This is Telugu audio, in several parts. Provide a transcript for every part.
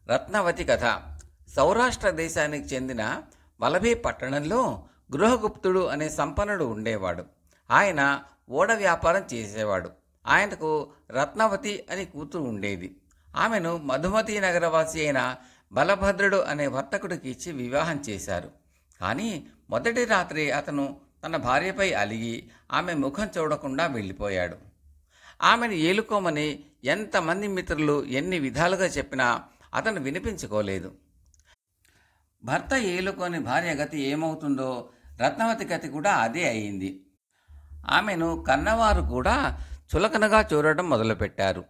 రత్నవతి కథ. సౌరాష్ట్ర దేశానికి చెందిన వలభి పట్టణంలో గృహగుప్తుడు అనే సంపన్నుడు ఉండేవాడు. ఆయన ఓడ వ్యాపారం చేసేవాడు. ఆయనకు రత్నవతి అని కూతురు ఉండేది. ఆమెను మధుమతి నగరవాసి అయిన బలభద్రుడు అనే వర్తకుడికి ఇచ్చి వివాహం చేశారు. కానీ మొదటి రాత్రి అతను తన భార్యపై అలిగి ఆమె ముఖం చూడకుండా వెళ్ళిపోయాడు. ఆమెను ఏలుకోమని ఎంతమంది మిత్రులు ఎన్ని విధాలుగా చెప్పినా అతను వినిపించుకోలేదు. భర్త ఏలుకొని భార్య గతి ఏమవుతుందో రత్నవతి గతి కూడా అదే అయింది. ఆమెను కన్నవారు కూడా చులకనగా చూడటం మొదలుపెట్టారు.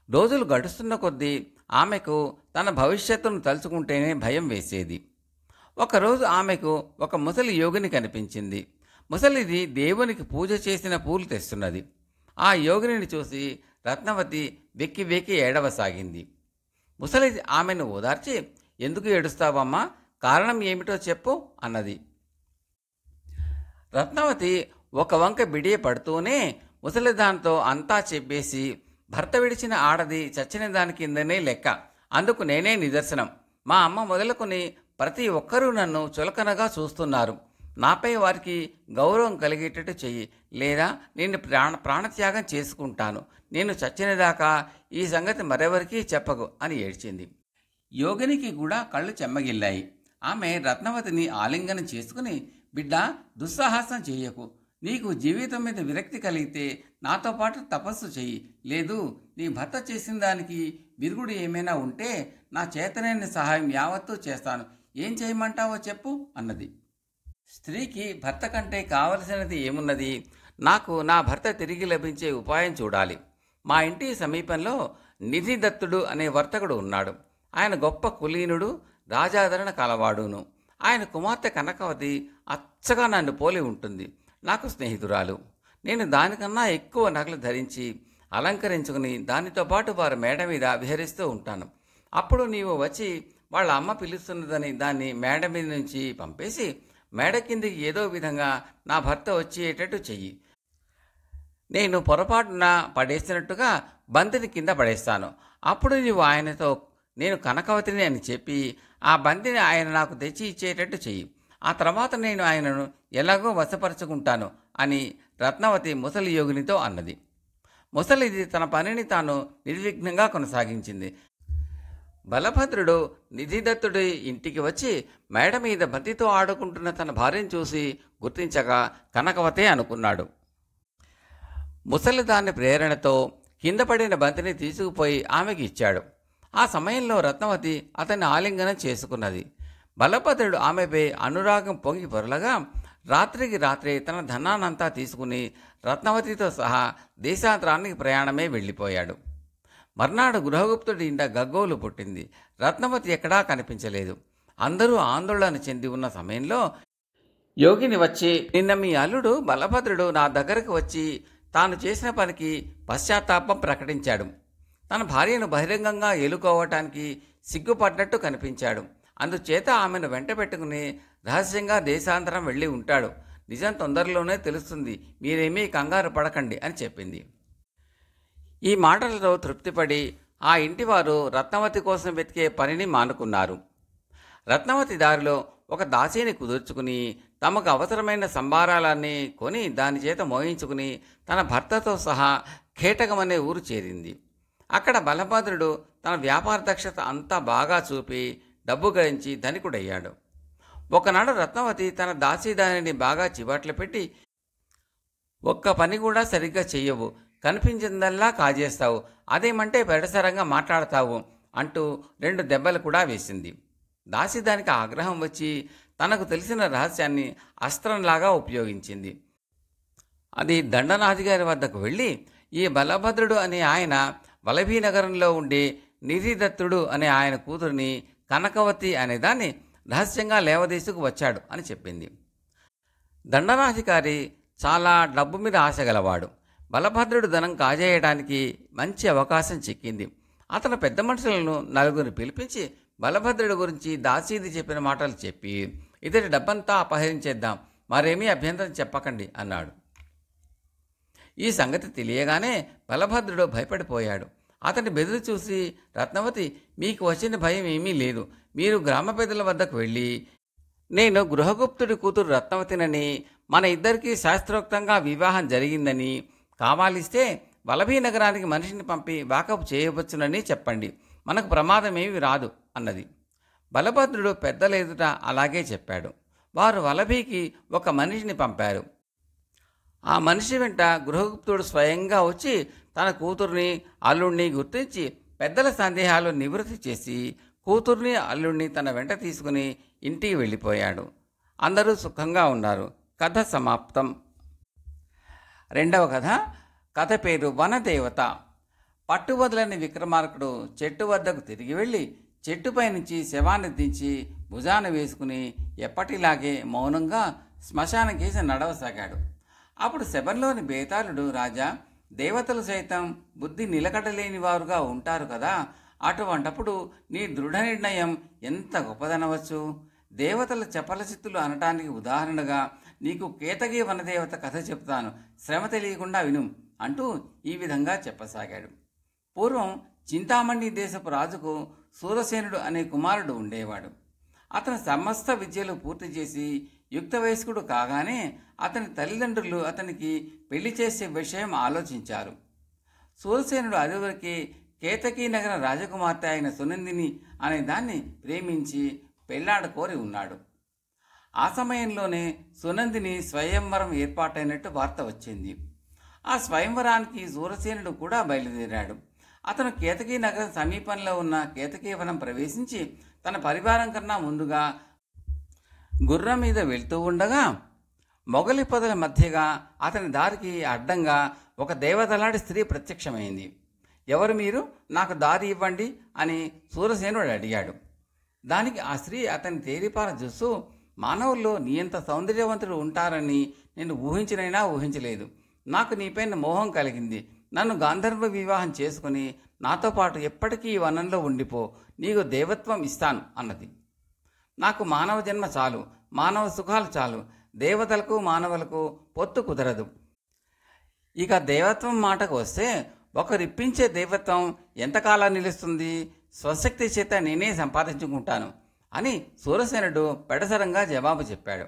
రోజులు గడుస్తున్న కొద్దీ ఆమెకు తన భవిష్యత్తును తలుచుకుంటేనే భయం వేసేది. ఒకరోజు ఆమెకు ఒక ముసలి యోగిని కనిపించింది. ముసలిది దేవునికి పూజ చేసిన పూలు తెస్తున్నది. ఆ యోగిని చూసి రత్నవతి వెక్కి వెక్కి ఏడవసాగింది. ముసలిది ఆమెను ఓదార్చి, "ఎందుకు ఏడుస్తావమ్మా? కారణం ఏమిటో చెప్పు" అన్నది. రత్నవతి ఒక వంక బిడియ పడుతూనే ముసలిదాంతో అంతా చెప్పేసి, "భర్త విడిచిన ఆడది చచ్చిన దాని కిందనే లెక్క. అందుకు నేనే నిదర్శనం. మా అమ్మ మొదలుకొని ప్రతి ఒక్కరూ నన్ను చులకనగా చూస్తున్నారు. నాపై వారికి గౌరవం కలిగేటట్టు చెయ్యి, లేదా నేను ప్రాణత్యాగం చేసుకుంటాను. నేను చచ్చినదాకా ఈ సంగతి మరెవరికీ చెప్పకు" అని ఏడ్చింది. యోగినికి కూడా కళ్ళు చెమ్మగిల్లాయి. ఆమె రత్నవతిని ఆలింగనం చేసుకుని, "బిడ్డ, దుస్సాహసం చెయ్యకు. నీకు జీవితం మీద విరక్తి కలిగితే నాతో పాటు తపస్సు చెయ్యి. లేదు, నీ భర్త చేసిన దానికి విరుగుడు ఏమైనా ఉంటే నా చేతనైన సహాయం యావత్తూ చేస్తాను. ఏం చేయమంటావో చెప్పు" అన్నది. స్త్రీకి భర్త కంటే కావలసినది ఏమున్నది? నాకు నా భర్త తిరిగి లభించే ఉపాయం చూడాలి. మా ఇంటి సమీపంలో నిధిదత్తుడు అనే వర్తకుడు ఉన్నాడు. ఆయన గొప్ప కులీనుడు, రాజాదరణ కలవాడును. ఆయన కుమార్తె కనకవతి అచ్చగా నన్ను పోలి ఉంటుంది. నాకు స్నేహితురాలు. నేను దానికన్నా ఎక్కువ నగలు ధరించి అలంకరించుకుని దానితో పాటు వారి మేడ మీద విహరిస్తూ ఉంటాను. అప్పుడు నీవు వచ్చి వాళ్ళ అమ్మ పిలుస్తున్నదని దాన్ని మేడ మీద నుంచి పంపేసి మేడ కిందికి ఏదో విధంగా నా భర్త వచ్చేటట్టు చెయ్యి. నేను పొరపాటున పడేసినట్టుగా బంతిని కింద పడేస్తాను. అప్పుడు నీవు ఆయనతో, "నేను కనకవతిని" అని చెప్పి ఆ బంతిని ఆయన నాకు తెచ్చి ఇచ్చేటట్టు చెయ్యి. ఆ తర్వాత నేను ఆయనను ఎలాగో వశపరుచుకుంటాను అని రత్నవతి ముసలి యోగినితో అన్నది. ముసలిది తన పనిని తాను నిర్విఘ్నంగా కొనసాగించింది. బలభద్రుడు నిధిదత్తుడి ఇంటికి వచ్చి మేడ మీద బంతితో ఆడుకుంటున్న తన భార్యను చూసి గుర్తించగా కనకవతే అనుకున్నాడు. ముసలిదాని ప్రేరణతో కింద పడిన బంతిని తీసుకుపోయి ఆమెకి ఇచ్చాడు. ఆ సమయంలో రత్నవతి అతన్ని ఆలింగనం చేసుకున్నది. బలభద్రుడు ఆమెపై అనురాగం పొంగి పొరలగా రాత్రికి రాత్రే తన ధనాన్నంతా తీసుకుని రత్నవతితో సహా దేశాంతరానికి ప్రయాణమే వెళ్ళిపోయాడు. మర్నాడు గృహగుప్తుడి ఇంట గగ్గోలు పుట్టింది. రత్నవతి ఎక్కడా కనిపించలేదు. అందరూ ఆందోళన చెంది ఉన్న సమయంలో యోగిని వచ్చి, "నిన్న మీ అల్లుడు బలభద్రుడు నా దగ్గరకు వచ్చి తాను చేసిన పనికి పశ్చాత్తాపం ప్రకటించాడు. తన భార్యను బహిరంగంగా ఏలుకోవటానికి సిగ్గుపడ్డట్టు కనిపించాడు. అందుచేత ఆమెను వెంట పెట్టుకుని రహస్యంగా దేశాంతరం వెళ్ళి ఉంటాడు. నిజం తొందరలోనే తెలుస్తుంది. మీరేమీ కంగారు పడకండి" అని చెప్పింది. ఈ మాటలతో తృప్తిపడి ఆ ఇంటివారు రత్నవతి కోసం వెతికే పనిని మానుకున్నారు. రత్నవతి దారిలో ఒక దాసీని కుదుర్చుకుని తమకు అవసరమైన సంభారాలన్నీ కొని దాని చేత మోయించుకుని తన భర్తతో సహా ఖేటకమనే ఊరు చేరింది. అక్కడ బలభద్రుడు తన వ్యాపార దక్షత అంతా బాగా చూపి డబ్బు గడించి ధనికుడయ్యాడు. ఒకనాడు రత్నవతి తన దాసీదానిని బాగా చివాట్లు పెట్టి, "ఒక్క పని కూడా సరిగ్గా చెయ్యవు, కనిపించిందల్లా కాజేస్తావు, అదేమంటే పెడసరంగా మాట్లాడతావు" అంటూ 2 దెబ్బలు కూడా వేసింది. దాసిదానికి ఆగ్రహం వచ్చి తనకు తెలిసిన రహస్యాన్ని అస్త్రంలాగా ఉపయోగించింది. అది దండనాథిగారి వద్దకు వెళ్ళి, "ఈ బలభద్రుడు అనే ఆయన వలభీ నగరంలో ఉండే నిధిదత్తుడు అనే ఆయన కూతురిని కనకవతి అనేదాన్ని రహస్యంగా లేవదీసుకు వచ్చాడు" అని చెప్పింది. దండనాధికారి చాలా డబ్బు మీద ఆశ గలవాడు. బలభద్రుడు ధనం కాజేయడానికి మంచి అవకాశం చిక్కింది. అతను పెద్ద మనుషులను 4 పిలిపించి బలభద్రుడి గురించి దాసీది చెప్పిన మాటలు చెప్పి, "ఇతడి డబ్బంతా అపహరించేద్దాం, మరేమీ అభ్యంతరం చెప్పకండి" అన్నాడు. ఈ సంగతి తెలియగానే బలభద్రుడు భయపడిపోయాడు. అతని బెదిరి చూసి రత్నవతి, మీకు వచ్చిన భయం ఏమీ లేదు. మీరు గ్రామ పెద్దల వద్దకు వెళ్ళి, నేను గృహగుప్తుడి కూతురు రత్నవతినని, మన ఇద్దరికీ శాస్త్రోక్తంగా వివాహం జరిగిందని, కావాలిస్తే వలభీ నగరానికి మనిషిని పంపి వాకపు చేయవచ్చునని చెప్పండి. మనకు ప్రమాదమేమి రాదు అన్నది. బలభద్రుడు పెద్దల ఎదుట అలాగే చెప్పాడు. వారు వలభీకి ఒక మనిషిని పంపారు. ఆ మనిషి వెంట గృహగుప్తుడు స్వయంగా వచ్చి తన కూతుర్ని అల్లుణ్ణి గుర్తించి పెద్దల సందేహాలు నివృత్తి చేసి కూతుర్ని అల్లుణ్ణి తన వెంట తీసుకుని ఇంటికి వెళ్ళిపోయాడు. అందరూ సుఖంగా ఉన్నారు. కథ సమాప్తం. రెండవ కథ. కథ పేరు వనదేవత. పట్టువదలని విక్రమార్కుడు చెట్టు వద్దకు తిరిగి వెళ్ళి చెట్టుపై నుంచి శవాన్ని దించి భుజాన వేసుకుని ఎప్పటిలాగే మౌనంగా శ్మశానం కేసి నడవసాగాడు. అప్పుడు శబంలోని బేతాళుడు, రాజా, దేవతలు సైతం బుద్ధి నిలకడలేని వారుగా ఉంటారు కదా, అటువంటప్పుడు నీ దృఢ నిర్ణయం ఎంత గొప్పదనవచ్చు. దేవతల చపలచిత్తులు అనటానికి ఉదాహరణగా నీకు కేతగి వనదేవత కథ చెప్తాను, శ్రమ తెలియకుండా విను అంటూ ఈ విధంగా చెప్పసాగాడు. పూర్వం చింతామణి దేశపు రాజుకు సూరసేనుడు అనే కుమారుడు ఉండేవాడు. అతను సమస్త విద్యలు పూర్తి చేసి యుక్త వయస్కుడు కాగానే అతని తల్లిదండ్రులు అతనికి పెళ్లి చేసే విషయం ఆలోచించారు. సూరసేనుడు అదివరకే కేతకీ నగర రాజకుమార్తె అయిన సునందిని అనే దాన్ని ప్రేమించి పెళ్లాడ కోరి ఉన్నాడు. ఆ సమయంలోనే సునందిని స్వయంవరం ఏర్పాటైనట్టు వార్త వచ్చింది. ఆ స్వయంవరానికి సూరసేనుడు కూడా బయలుదేరాడు. అతను కేతకీ నగరం సమీపంలో ఉన్న కేతకీవనం ప్రవేశించి తన పరివారం కన్నా ముందుగా గుర్రం మీద వెళ్తూ ఉండగా మొగలి పొదల మధ్యగా అతని దారికి అడ్డంగా ఒక దేవతలాంటి స్త్రీ ప్రత్యక్షమైంది. ఎవరు మీరు? నాకు దారి ఇవ్వండి అని సూరసేనుడు అడిగాడు. దానికి ఆ స్త్రీ అతని తేరిపార చూస్తూ, మానవుల్లో నీ అంత సౌందర్యవంతుడు ఉంటారని నేను ఊహించినైనా ఊహించలేదు. నాకు నీపైన మోహం కలిగింది. నన్ను గాంధర్వ వివాహం చేసుకుని నాతో పాటు ఎప్పటికీ ఈ వనంలో ఉండిపో, నీకు దేవత్వం ఇస్తాను అన్నది. నాకు మానవ జన్మ చాలు, మానవ సుఖాలు చాలు, దేవతలకు మానవులకు పొత్తు కుదరదు. ఇక దేవత్వం మాటకు వస్తే, ఒకరిప్పించే దేవత్వం ఎంతకాలం నిలుస్తుంది? స్వశక్తి చేత నేనే సంపాదించుకుంటాను అని సూరసేనుడు పెడసరంగా జవాబు చెప్పాడు.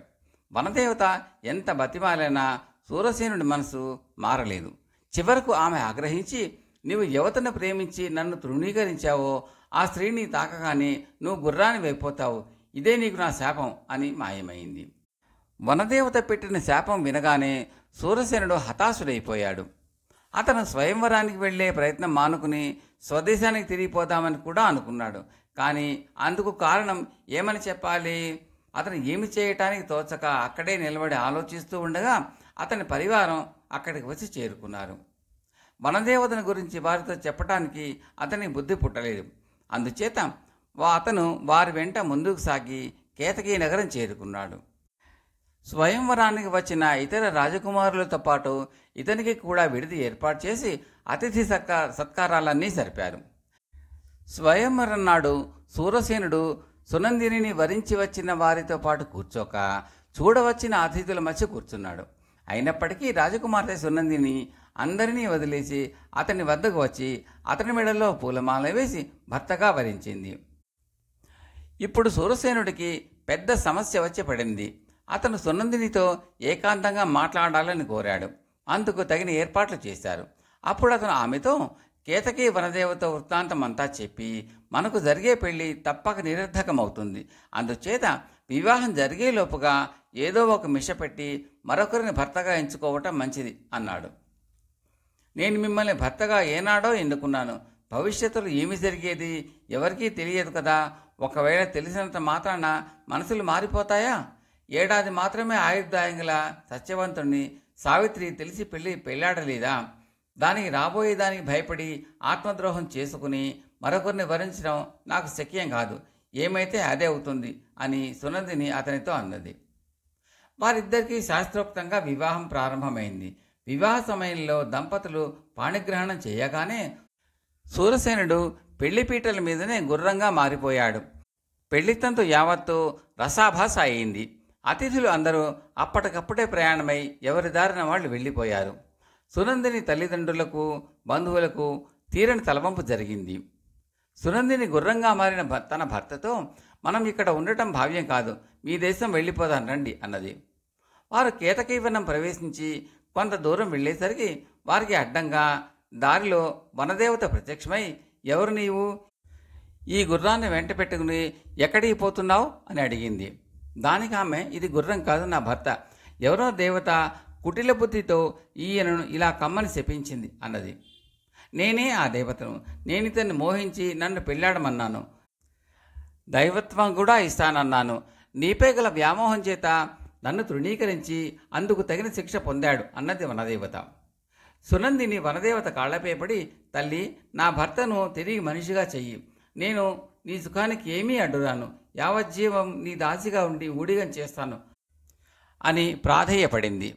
వనదేవత ఎంత బతిమాలైనా సూరసేనుడి మనసు మారలేదు. చివరకు ఆమె ఆగ్రహించి, నీవు యువతను ప్రేమించి నన్ను తృణీకరించావో ఆ స్త్రీని తాకగానే నువ్వు గుర్రాన్ని వైపోతావు, ఇదే నీకు నా శాపం అని మాయమైంది. వనదేవత పెట్టిన శాపం వినగానే సూరసేనుడు హతాశుడైపోయాడు. అతను స్వయంవరానికి వెళ్లే ప్రయత్నం మానుకుని స్వదేశానికి తిరిగిపోదామని కూడా అనుకున్నాడు. కానీ అందుకు కారణం ఏమని చెప్పాలి? అతను ఏమి చేయటానికి తోచక అక్కడే నిలబడి ఆలోచిస్తూ ఉండగా అతని పరివారం అక్కడికి వచ్చి చేరుకున్నారు. వనదేవతను గురించి వారితో చెప్పటానికి అతని బుద్ధి పుట్టలేదు. అందుచేత అతను వారి వెంట ముందుకు సాగి కేతకీ నగరం చేరుకున్నాడు. స్వయంవరానికి వచ్చిన ఇతర రాజకుమారులతో పాటు ఇతనికి కూడా విడిది ఏర్పాటు చేసి అతిథి సత్కారాలన్నీ జరిపారు. స్వయంవరం నాడు సూరసేనుడు సునందిని వరించి వచ్చిన వారితో పాటు కూర్చోక చూడవచ్చిన అతిథుల మధ్య కూర్చున్నాడు. అయినప్పటికీ రాజకుమార్తె సునందిని అందరినీ వదిలేసి అతని వద్దకు వచ్చి అతని మెడలో పూలమాల వేసి భర్తగా వరించింది. ఇప్పుడు సూరసేనుడికి పెద్ద సమస్య వచ్చి పడింది. అతను సునందినితో ఏకాంతంగా మాట్లాడాలని కోరాడు. అందుకు తగిన ఏర్పాట్లు చేశారు. అప్పుడు అతను ఆమెతో కేతకీ వనదేవత వృత్తాంతం అంతా చెప్పి, మనకు జరిగే పెళ్లి తప్పక నిరర్ధకమవుతుంది, అందుచేత వివాహం జరిగేలోపుగా ఏదో ఒక మిష పెట్టి మరొకరిని భర్తగా ఎంచుకోవటం మంచిది అన్నాడు. నేను మిమ్మల్ని భర్తగా ఏనాడో ఎన్నుకున్నాను. భవిష్యత్తులో ఏమి జరిగేది ఎవరికీ తెలియదు కదా. ఒకవేళ తెలిసినంత మాత్రాన మనసులు మారిపోతాయా? ఏడాది మాత్రమే ఆయుర్దాయం గల సత్యవంతుణ్ణి సావిత్రి తెలిసి పెళ్ళాడలేదా? దానికి రాబోయేదానికి భయపడి ఆత్మద్రోహం చేసుకుని మరొకరిని వరించడం నాకు శక్యం కాదు. ఏమైతే అదే అవుతుంది అని సునందిని అతనితో అన్నది. వారిద్దరికీ శాస్త్రోక్తంగా వివాహం ప్రారంభమైంది. వివాహ సమయంలో దంపతులు పాణిగ్రహణం చేయగానే సూరసేనుడు పెళ్లిపీటల మీదనే గుర్రంగా మారిపోయాడు. పెళ్లితంతు యావత్తు రసాభాస అయింది. అతిథులు అందరూ అప్పటికప్పుడే ప్రయాణమై ఎవరి దారిన వాళ్ళు వెళ్ళిపోయారు. సునందిని తల్లిదండ్రులకు బంధువులకు తీరని తలవంపు జరిగింది. సునందిని గుర్రంగా మారిన తన భర్తతో, మనం ఇక్కడ ఉండటం భావ్యం కాదు, మీ దేశం వెళ్ళిపోదాం రండి అన్నది. వారు కేతకీవనం ప్రవేశించి కొంత దూరం వెళ్ళేసరికి వారికి అడ్డంగా దారిలో వనదేవత ప్రత్యక్షమై, ఎవరు నీవు? ఈ గుర్రాన్ని వెంట పెట్టుకుని ఎక్కడికి పోతున్నావు అని అడిగింది. దానికి ఆమె, ఇది గుర్రం కాదు, నా భర్త. ఎవరో దేవత కుటిల బుద్ధితో ఈయనను ఇలా కమ్మని శపించింది అన్నది. నేనే ఆ దేవతను. నేను ఇతన్ని మోహించి నన్ను పెళ్ళాడమన్నాను, దైవత్వం కూడా ఇస్తానన్నాను. నీపై గల వ్యామోహం చేత నన్ను తృణీకరించి అందుకు తగిన శిక్ష పొందాడు అన్నది వనదేవత. సునందిని వనదేవత కాళ్లపై పడి, తల్లి, నా భర్తను తిరిగి మనిషిగా చెయ్యి. నేను నీ సుఖానికి ఏమీ అడ్డురాను. యావజ్జీవం నీ దాసిగా ఉండి ఊడిగం చేస్తాను అని ప్రాధేయపడింది.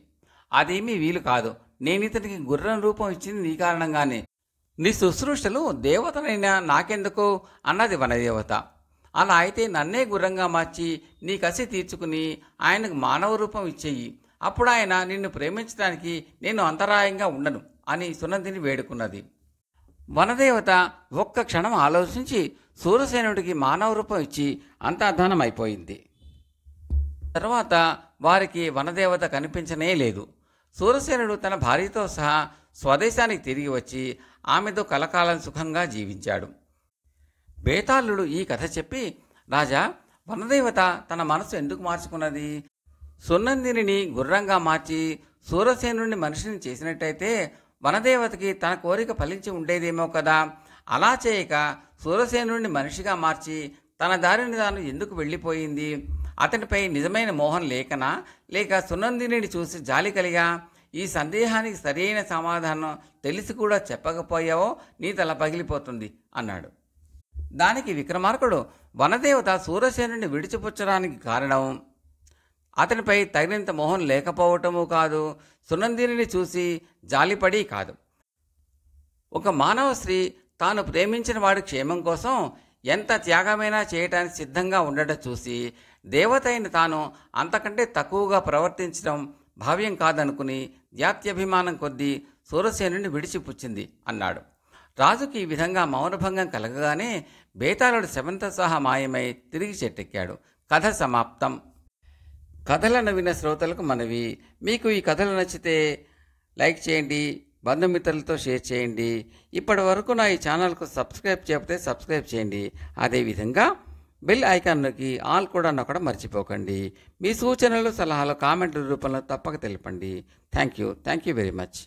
అదేమీ వీలు కాదు. నేనితనికి గుర్రం రూపం ఇచ్చింది నీ కారణంగానే. నీ శుశ్రూషలు దేవతనైనా నాకెందుకు అన్నది వనదేవత. అలా అయితే నన్నే గుర్రంగా మార్చి నీ కసి తీర్చుకుని ఆయనకు మానవ రూపం ఇచ్చేయి. అప్పుడు ఆయన నిన్ను ప్రేమించడానికి నేను అంతరాయంగా ఉండను అని సునందిని వేడుకున్నది. వనదేవత ఒక్క క్షణం ఆలోచించి సూరసేనుడికి మానవ రూపం ఇచ్చి అంతర్ధానమైపోయింది. తర్వాత వారికి వనదేవత కనిపించనే లేదు. సూరసేనుడు తన భార్యతో సహా స్వదేశానికి తిరిగి వచ్చి ఆమెతో కలకాలం సుఖంగా జీవించాడు. బేతాళుడు ఈ కథ చెప్పి, రాజా, వనదేవత తన మనసు ఎందుకు మార్చుకున్నది? సునందిని గుర్రంగా మార్చి సూరసేనుడిని మనిషిని చేసినట్టయితే వనదేవతకి తన కోరిక ఫలించి ఉండేదేమో కదా. అలా చేయక సూరసేనుడిని మనిషిగా మార్చి తన దారిని తాను ఎందుకు వెళ్ళిపోయింది? అతనిపై నిజమైన మోహం లేకనా, లేక సునందిని చూసి జాలి కలిగా? ఈ సందేహానికి సరైన సమాధానం తెలిసి కూడా చెప్పకపోయావో నీ తల పగిలిపోతుంది అన్నాడు. దానికి విక్రమార్కుడు, వనదేవత సూరసేనుడిని విడిచిపుచ్చడానికి కారణం అతనిపై తగినంత మోహం లేకపోవటమూ కాదు, సునందిని చూసి జాలిపడి కాదు. ఒక మానవ స్త్రీ తాను ప్రేమించిన వాడి క్షేమం కోసం ఎంత త్యాగమైనా చేయటానికి సిద్ధంగా ఉండటం చూసి దేవత అయిన తాను అంతకంటే తక్కువగా ప్రవర్తించడం భావ్యం కాదనుకుని జాత్యభిమానం కొద్దీ సూరసేనుని విడిచిపుచ్చింది అన్నాడు. రాజుకి ఈ విధంగా మౌనభంగం కలగగానే బేతాళుడు శవంతో సహా మాయమై తిరిగి చెట్టెక్కాడు. కథ సమాప్తం. కథలను విన్న శ్రోతలకు మనవి, మీకు ఈ కథలు నచ్చితే లైక్ చేయండి, బంధుమిత్రులతో షేర్ చేయండి. ఇప్పటి వరకు నా ఈ ఛానల్కు సబ్స్క్రైబ్ చేయకపోతే సబ్స్క్రైబ్ చేయండి. అదేవిధంగా బెల్ ఐకాన్ నొక్కి ఆల్ కూడా నొక్కడం మర్చిపోకండి. మీ సూచనలు, సలహాలు కామెంట్ల రూపంలో తప్పక తెలపండి. Thank you very much.